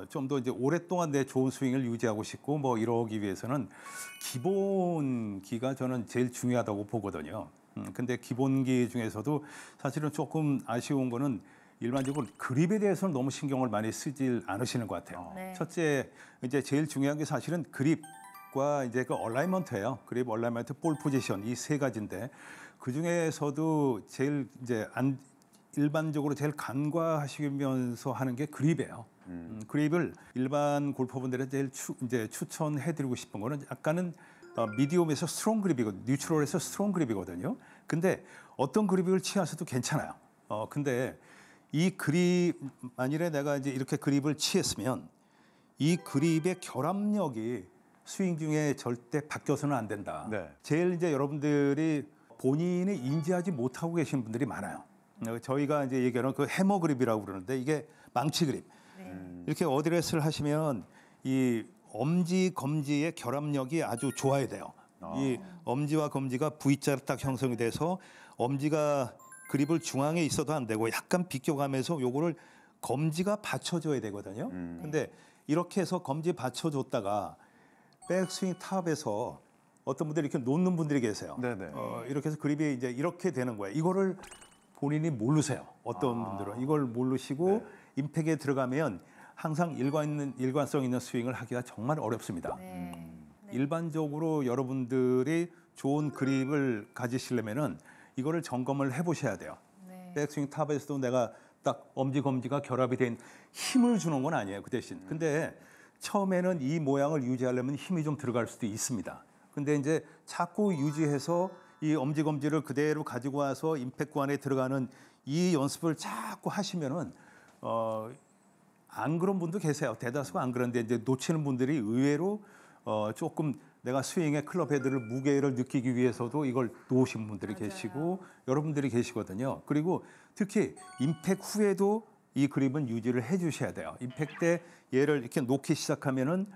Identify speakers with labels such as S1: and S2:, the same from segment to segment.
S1: 좀 더 이제 오랫동안 내 좋은 스윙을 유지하고 싶고 뭐 이러기 위해서는 기본기가 저는 제일 중요하다고 보거든요. 근데 기본기 중에서도 사실은 조금 아쉬운 거는 일반적으로 그립에 대해서는 너무 신경을 많이 쓰질 않으시는 것 같아요.
S2: 네.
S1: 첫째, 이제 제일 중요한 게 사실은 그립과 이제 그 얼라이먼트예요. 그립, 얼라이먼트, 볼 포지션 이 세 가지인데 그 중에서도 제일 이제 일반적으로 제일 간과하시면서 하는 게 그립이에요. 그립을 일반 골퍼분들에 제일 이제 추천해드리고 싶은 거는 약간은 미디움에서 스트롱 그립이고 뉴트럴에서 스트롱 그립이거든요. 근데 어떤 그립을 취하셔도 괜찮아요. 근데 이 그립 만일에 내가 이제 이렇게 그립을 취했으면 이 그립의 결합력이 스윙 중에 절대 바뀌어서는 안 된다.
S3: 네.
S1: 제일 이제 여러분들이 본인이 인지하지 못하고 계신 분들이 많아요. 저희가 이제 얘기하는 그 해머 그립이라고 그러는데 이게 망치 그립. 이렇게 어드레스를 하시면 이 엄지, 검지의 결합력이 아주 좋아야 돼요. 이 엄지와 검지가 V자로 딱 형성이 돼서 엄지가 그립을 중앙에 있어도 안 되고 약간 비껴가면서 요거를 검지가 받쳐줘야 되거든요. 근데 이렇게 해서 검지 받쳐줬다가 백스윙 탑에서 어떤 분들이 이렇게 놓는 분들이 계세요.
S3: 네네.
S1: 이렇게 해서 그립이 이제 이렇게 되는 거예요. 이거를 본인이 모르세요. 어떤 분들은 이걸 모르시고 임팩에 들어가면 항상 일관성 있는 스윙을 하기가 정말 어렵습니다. 일반적으로 여러분들이 좋은 그립을 가지시려면은 이거를 점검을 해보셔야 돼요. 백스윙 탑에서도 내가 딱 엄지 검지가 결합이 된 힘을 주는 건 아니에요. 그 대신. 근데 처음에는 이 모양을 유지하려면 힘이 좀 들어갈 수도 있습니다. 근데 이제 자꾸 유지해서 이 엄지 검지를 그대로 가지고 와서 임팩트 안에 들어가는 이 연습을 자꾸 하시면은 안 그런 분도 계세요. 대다수가 안 그런데 이제 놓치는 분들이 의외로 조금 내가 스윙의 클럽 헤드를 무게를 느끼기 위해서도 이걸 놓으신 분들이 계시고 여러분들이 계시거든요. 그리고 특히 임팩트 후에도 이 그립은 유지를 해 주셔야 돼요. 임팩트 때 얘를 이렇게 놓기 시작하면은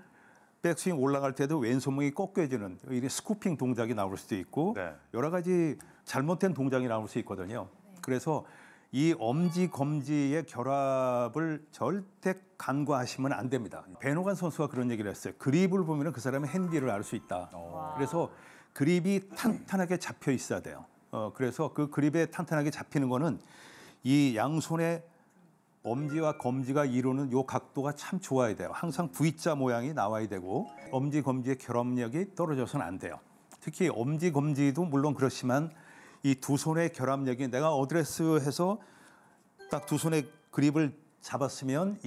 S1: 백스윙 올라갈 때도 왼손목이 꺾여지는 이게 스쿠핑 동작이 나올 수도 있고 여러 가지 잘못된 동작이 나올 수 있거든요. 그래서 이 엄지 검지의 결합을 절대 간과하시면 안 됩니다. 베노간 선수가 그런 얘기를 했어요. 그립을 보면 그 사람의 핸디를 알 수 있다. 그래서 그립이 탄탄하게 잡혀 있어야 돼요. 그래서 그 그립에 탄탄하게 잡히는 거는 이 양손의 엄지와 검지가 이루는 요 각도가 참 좋아야 돼요. 항상 V자 모양이 나와야 되고 엄지 검지의 결합력이 떨어져서는 안 돼요. 특히 엄지 검지도 물론 그렇지만 이 두 손의 결합력이 내가 어드레스해서 딱 두 손의 그립을 잡았으면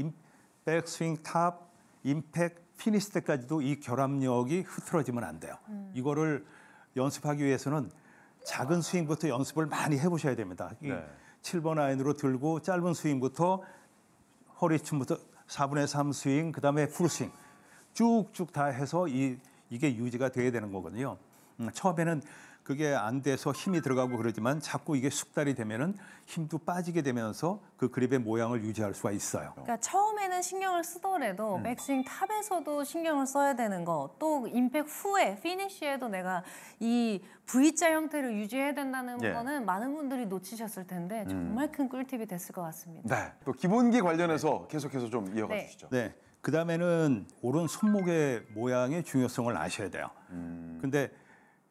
S1: 백스윙 탑, 임팩트, 피니시 때까지도 이 결합력이 흐트러지면 안 돼요. 이거를 연습하기 위해서는 작은 스윙부터 연습을 많이 해보셔야 됩니다. 7번 아이언으로 들고 짧은 스윙부터 허리춤부터 4분의 3 스윙, 그다음에 풀 스윙 쭉쭉 다 해서 이게 유지가 돼야 되는 거거든요. 처음에는 그게 안 돼서 힘이 들어가고 그러지만 자꾸 이게 숙달이 되면은 힘도 빠지게 되면서 그 그립의 모양을 유지할 수가 있어요.
S2: 그러니까 처음에는 신경을 쓰더라도 백스윙 탑에서도 신경을 써야 되는 거, 또 임팩트 후에 피니쉬에도 내가 이 V자 형태를 유지해야 된다는 거는 많은 분들이 놓치셨을 텐데 정말 큰 꿀팁이 됐을 것 같습니다.
S3: 네. 또 기본기 관련해서 계속해서 좀 이어가 주시죠.
S1: 네. 그 다음에는 오른 손목의 모양의 중요성을 아셔야 돼요. 근데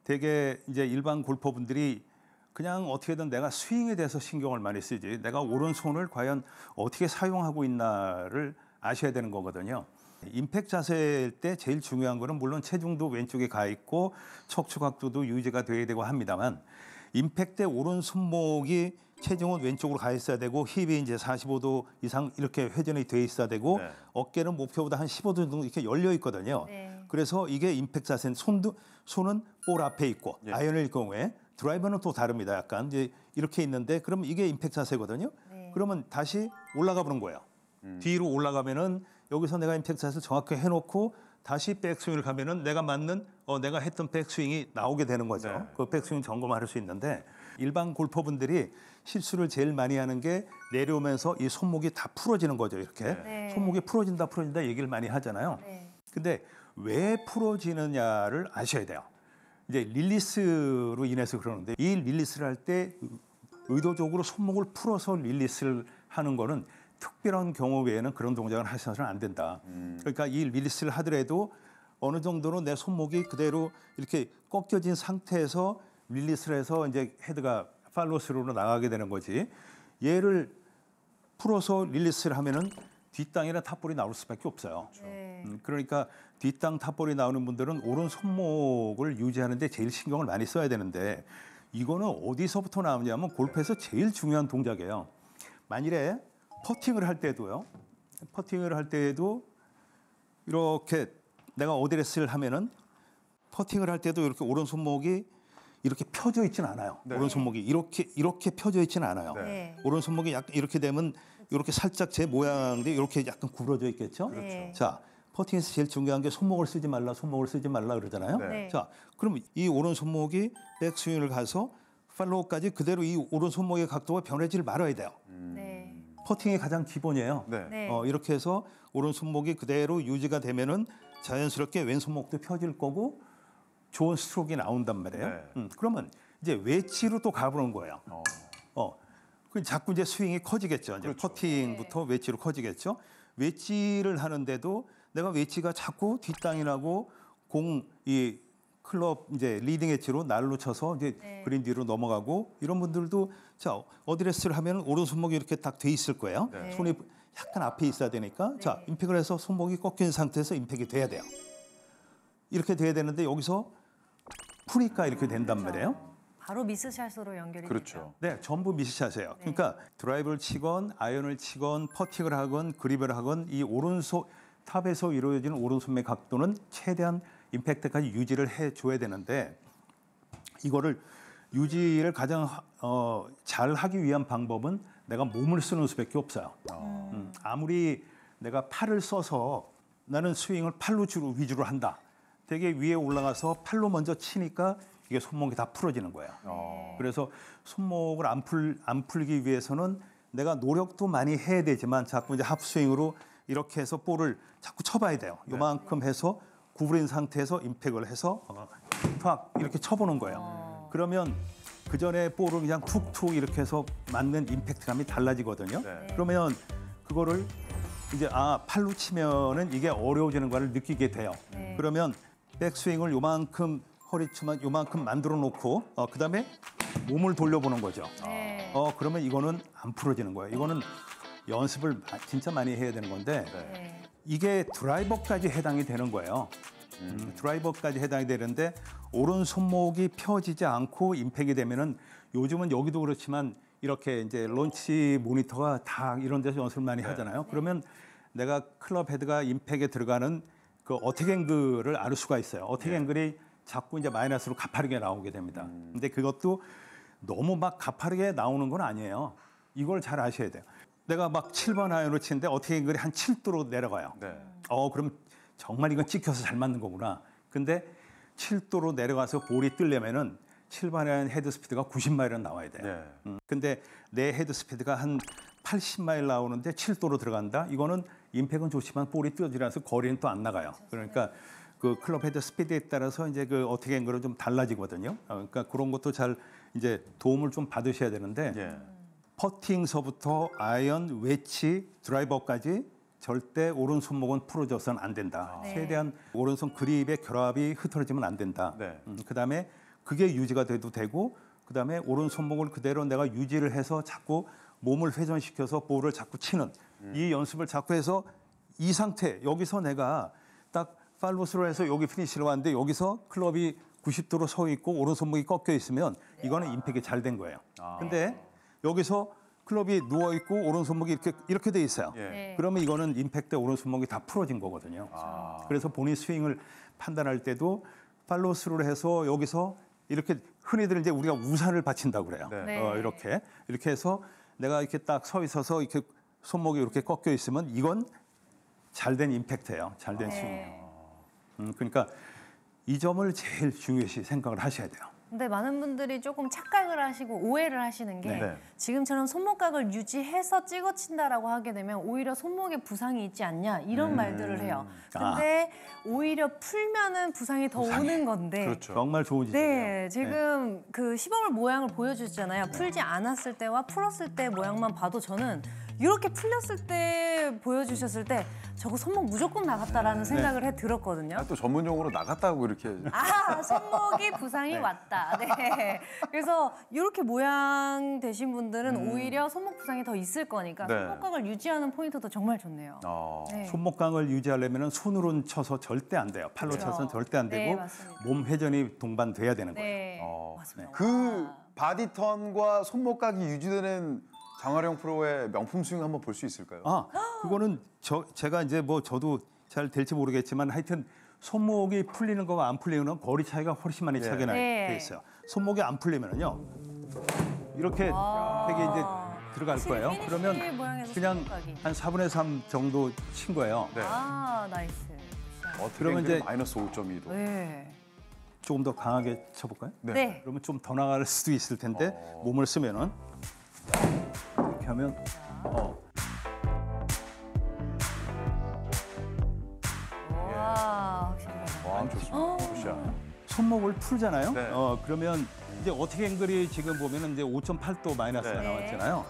S1: 되게 이제 일반 골퍼분들이 그냥 어떻게든 내가 스윙에 대해서 신경을 많이 쓰지 내가 오른손을 과연 어떻게 사용하고 있나를 아셔야 되는 거거든요. 임팩트 자세일 때 제일 중요한 거는 물론 체중도 왼쪽에 가 있고 척추 각도도 유지가 돼야 되고 합니다만 임팩트 때 오른 손목이 체중은 왼쪽으로 가 있어야 되고 힙이 이제 45도 이상 이렇게 회전이 돼 있어야 되고 어깨는 목표보다 한 15도 정도 이렇게 열려 있거든요. 그래서 이게 임팩트 자세는 손은 볼 앞에 있고 아이언일 경우에 드라이버는 또 다릅니다. 약간 이제 이렇게 있는데 그럼 이게 임팩트 자세거든요. 그러면 다시 올라가 보는 거예요. 뒤로 올라가면은 여기서 내가 임팩트 자세를 정확히 해놓고 다시 백스윙을 가면은 내가 맞는 내가 했던 백스윙이 나오게 되는 거죠. 그 백스윙 점검할 수 있는데 일반 골퍼분들이 실수를 제일 많이 하는 게 내려오면서 이 손목이 다 풀어지는 거죠. 이렇게 손목이 풀어진다 얘기를 많이 하잖아요. 근데 왜 풀어지느냐를 아셔야 돼요. 이제 릴리스로 인해서 그러는데 이 릴리스를 할 때 의도적으로 손목을 풀어서 릴리스를 하는 거는 특별한 경우 외에는 그런 동작을 하셔서는 안 된다. 그러니까 이 릴리스를 하더라도 어느 정도는 내 손목이 그대로 이렇게 꺾여진 상태에서 릴리스를 해서 이제 헤드가 팔로스루로 나가게 되는 거지. 얘를 풀어서 릴리스를 하면은 뒷땅이나 탑볼이 나올 수밖에 없어요.
S2: 네.
S1: 그러니까 뒷땅 탑볼이 나오는 분들은 오른 손목을 유지하는데 제일 신경을 많이 써야 되는데 이거는 어디서부터 나오냐면 골프에서 제일 중요한 동작이에요. 만일에 퍼팅을 할 때도요. 퍼팅을 할 때에도 이렇게 내가 어드레스를 하면은 퍼팅을 할 때도 이렇게 오른 손목이 이렇게 펴져 있지는 않아요.
S3: 네.
S1: 오른 손목이 이렇게 펴져 있지는 않아요.
S2: 네.
S1: 오른 손목이 약간 이렇게 되면 이렇게 살짝 제 모양인데 이렇게 약간 구부러져 있겠죠.
S2: 네.
S1: 자, 퍼팅에서 제일 중요한 게 손목을 쓰지 말라 그러잖아요.
S3: 네.
S2: 네.
S1: 자, 그럼 이 오른 손목이 백스윙을 가서 팔로우까지 그대로 이 오른 손목의 각도가 변하지 말아야 돼요.
S2: 네.
S1: 퍼팅이 가장 기본이에요.
S3: 네.
S2: 네.
S1: 이렇게 해서 오른 손목이 그대로 유지가 되면은 자연스럽게 왼손목도 펴질 거고 좋은 스트로크가 나온단 말이에요.
S3: 네.
S1: 그러면 이제 웨지로 또 가보는 거예요. 그 자꾸 이제 스윙이 커지겠죠. 이제
S3: 그렇죠.
S1: 퍼팅부터 웨지로 커지겠죠. 웨지를 하는데도 내가 웨지가 자꾸 뒷땅이 나고 이 클럽 이제 리딩 웨지로 날로 쳐서 이제
S2: 네.
S1: 그린 뒤로 넘어가고 이런 분들도 자 어드레스를 하면 오른 손목이 이렇게 딱 돼 있을 거예요.
S3: 네.
S1: 손이 약간 앞에 있어야 되니까 자 임팩을 해서 손목이 꺾인 상태에서 임팩이 돼야 돼요. 이렇게 돼야 되는데 여기서 푸니까 이렇게 된단 말이에요.
S2: 바로 미스샷으로 연결이
S3: 그렇죠.
S2: 되죠.
S1: 네, 전부 미스샷이에요. 그러니까 드라이브를 치건 아이언을 치건 퍼팅을 하건 그립을 하건 이 오른손 탑에서 이루어지는 오른손의 각도는 최대한 임팩트까지 유지를 해줘야 되는데 이거를 유지를 가장 잘 하기 위한 방법은 내가 몸을 쓰는 수밖에 없어요. 아무리 내가 팔을 써서 나는 스윙을 팔로 위주로 한다. 되게 위에 올라가서 팔로 먼저 치니까 이게 손목이 다 풀어지는 거예요. 그래서 손목을 안 풀기 위해서는 내가 노력도 많이 해야 되지만 자꾸 이제 합스윙으로 이렇게 해서 볼을 자꾸 쳐봐야 돼요. 요만큼 해서 구부린 상태에서 임팩을 해서 탁 이렇게 쳐보는 거예요. 그러면 그 전에 볼을 그냥 툭툭 이렇게 해서 맞는 임팩트감이 달라지거든요.
S3: 네.
S1: 그러면 그거를 이제 팔로 치면은 이게 어려워지는 거를 느끼게 돼요.
S2: 네.
S1: 그러면 백스윙을 요만큼 허리춤만 요만큼 만들어 놓고 그다음에 몸을 돌려보는 거죠.
S2: 네.
S1: 그러면 이거는 안 풀어지는 거예요. 이거는 연습을 진짜 많이 해야 되는 건데
S2: 네.
S1: 이게 드라이버까지 해당이 되는 거예요. 드라이버까지 해당이 되는데 오른 손목이 펴지지 않고 임팩이 되면은 요즘은 여기도 그렇지만 이렇게 이제 런치 모니터가 다 이런 데서 연습을 많이 하잖아요. 그러면 내가 클럽 헤드가 임팩에 들어가는 그 어택 앵글을 알 수가 있어요. 어택 앵글이 자꾸 이제 마이너스로 가파르게 나오게 됩니다. 근데 그것도 너무 막 가파르게 나오는 건 아니에요. 이걸 잘 아셔야 돼요. 내가 막 7번 아이언을 치는데 어택 앵글이 한 7도로 내려가요.
S3: 네.
S1: 그럼 정말 이건 찍혀서 잘 맞는 거구나. 근데 7도로 내려가서 볼이 뜨려면은 7번 아이언 헤드 스피드가 90마일은 나와야 돼요.
S3: 네.
S1: 근데 내 헤드 스피드가 한 80마일 나오는데 7도로 들어간다? 이거는 임팩은 좋지만 볼이 뜨어지라서 거리는 또 안 나가요. 그러니까 그 클럽 헤드 스피드에 따라서 이제 그 어떻게 한 거는 좀 달라지거든요. 그러니까 그런 것도 잘 이제 도움을 좀 받으셔야 되는데
S3: 예.
S1: 퍼팅서부터 아이언, 웨지, 드라이버까지 절대 오른손목은 풀어져서는 안 된다.
S2: 네.
S1: 최대한 오른손 그립의 결합이 흐트러지면 안 된다.
S3: 네.
S1: 그다음에 그게 유지가 돼도 되고 그다음에 오른손목을 그대로 내가 유지를 해서 자꾸 몸을 회전시켜서 볼을 자꾸 치는 이 연습을 자꾸 해서 이 상태 여기서 내가 딱 팔로스로 해서 여기 피니시를 왔는데 여기서 클럽이 90도로 서 있고 오른손목이 꺾여 있으면 이거는 임팩이 잘 된 거예요. 근데 여기서 클럽이 누워 있고 오른손목이 이렇게 돼 있어요.
S3: 예.
S2: 네.
S1: 그러면 이거는 임팩트 오른손목이 다 풀어진 거거든요. 그래서 본인 스윙을 판단할 때도 팔로스로 해서 여기서 이렇게 흔히들 이제 우리가 우산을 받친다고 그래요.
S3: 네.
S2: 네.
S1: 이렇게 해서 내가 이렇게 딱 서 있어서 이렇게 손목이 이렇게 꺾여 있으면 이건 잘된 임팩트예요. 잘된 스윙이에요. 그러니까 이 점을 제일 중요시 생각을 하셔야 돼요.
S2: 근데 많은 분들이 조금 착각을 하시고 오해를 하시는 게
S3: 네.
S2: 지금처럼 손목각을 유지해서 찍어 친다라고 하게 되면 오히려 손목에 부상이 있지 않냐 이런 말들을 해요. 근데 오히려 풀면은 부상이 더 오는 건데
S3: 그렇죠.
S1: 정말 좋은 지적이에요.
S2: 네, 지금 그 시범을 모양을 보여주셨잖아요. 풀지 않았을 때와 풀었을 때 모양만 봐도 저는 이렇게 풀렸을 때 보여주셨을 때 저거 손목 무조건 나갔다라는 생각을 해 들었거든요.
S3: 아, 또 전문 용어로 나갔다고 이렇게.
S2: 아, 손목이 부상이
S3: 네.
S2: 왔다. 네. 그래서 이렇게 모양 되신 분들은 오히려 손목 부상이 더 있을 거니까
S3: 네.
S2: 손목각을 유지하는 포인트도 정말 좋네요. 네.
S1: 손목강을 유지하려면 손으로는 쳐서 절대 안 돼요. 팔로
S2: 그렇죠.
S1: 쳐서는 절대 안
S2: 네,
S1: 되고
S2: 맞습니다.
S1: 몸 회전이 동반돼야 되는 거예요.
S2: 네,
S3: 어,
S2: 맞습니다.
S3: 그 바디턴과 손목각이 유지되는 장하령 프로의 명품 스윙 한번 볼 수 있을까요?
S1: 아, 그거는 제가 이제 뭐 저도 잘 될지 모르겠지만 하여튼 손목이 풀리는 거와 안 풀리는 건 거리 차이가 훨씬 많이 차게
S2: 네.
S1: 돼 있어요. 손목이 안 풀리면은요. 이렇게 되게 이제 들어갈
S2: 확실히
S1: 거예요.
S2: 피니쉬
S1: 그러면
S2: 모양에서
S1: 그냥
S2: 손목각이.
S1: 한 4분의 3 정도 친 거예요.
S3: 네.
S2: 아, 나이스.
S3: 어떻게
S1: 그러면 이제
S3: 마이너스 5.2도.
S2: 네.
S1: 조금 더 강하게 쳐볼까요?
S2: 네.
S1: 그러면 좀 더 나갈 수도 있을 텐데 몸을 쓰면은 이렇게 하면
S2: 와, 확실히.
S3: 와, 좋습니다. 굿샷.
S1: 손목을 풀잖아요.
S3: 네.
S1: 그러면 이제 어떻게 앵글이 지금 보면은 이제 5.8도 마이너스가
S3: 네.
S1: 나왔잖아요.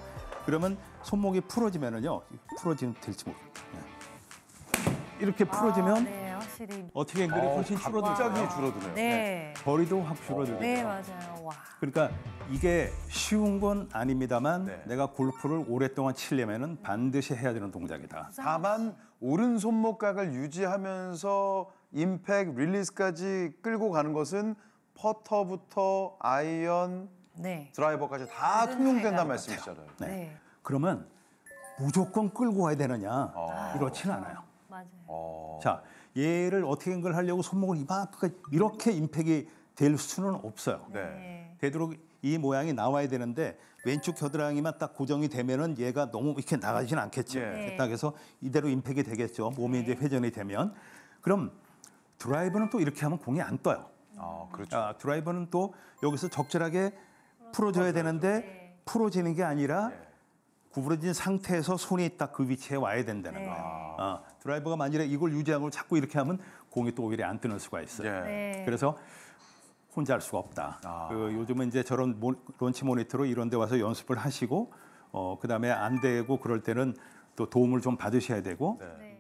S1: 그러면 손목이 풀어지면은요, 풀어지면 될지 모르겠어요. 이렇게 풀어지면
S2: 아, 네, 확실히.
S1: 어떻게 앵글이 훨씬 줄어들죠.
S3: 갑자기 줄어드네요.
S2: 네.
S1: 거리도 확 줄어들죠.
S2: 네, 맞아요. 와.
S1: 그러니까 이게 쉬운 건 아닙니다만
S3: 네.
S1: 내가 골프를 오랫동안 치려면은 반드시 해야 되는 동작이다.
S3: 다만 오른 손목각을 유지하면서 임팩, 릴리스까지 끌고 가는 것은 퍼터부터 아이언,
S2: 네.
S3: 드라이버까지 다
S2: 모든
S3: 통용된다는
S2: 차이가
S3: 말씀이시잖아요.
S1: 네.
S2: 네.
S1: 그러면 무조건 끌고 와야 되느냐?
S3: 아.
S1: 이렇지는 않아요.
S2: 맞아요.
S1: 자, 얘를 어떻게 앵글 하려고 손목을 이만큼 이렇게 임팩이 될 수는 없어요.
S3: 네.
S1: 되도록 이 모양이 나와야 되는데 왼쪽 겨드랑이만 딱 고정이 되면은 얘가 너무 이렇게 나가지는 않겠죠.
S3: 네.
S1: 딱 해서 이대로 임팩이 되겠죠. 몸이 이제 회전이 되면 그럼 드라이버는 또 이렇게 하면 공이 안 떠요.
S3: 아, 그렇죠.
S1: 드라이버는 또 여기서 적절하게 풀어줘야 되는데 풀어지는 게 아니라 구부러진 상태에서 손이 딱 그 위치에 와야 된다는
S2: 네.
S1: 거예요. 드라이버가 만일에 이걸 유지하고 자꾸 이렇게 하면 공이 또 오히려 안 뜨는 수가 있어요.
S3: 예.
S2: 네.
S1: 그래서 혼자 할 수가 없다.
S3: 아.
S1: 요즘은 이제 저런 론치 모니터로 이런 데 와서 연습을 하시고 그다음에 안 되고 그럴 때는 또 도움을 좀 받으셔야 되고
S3: 네.
S2: 네.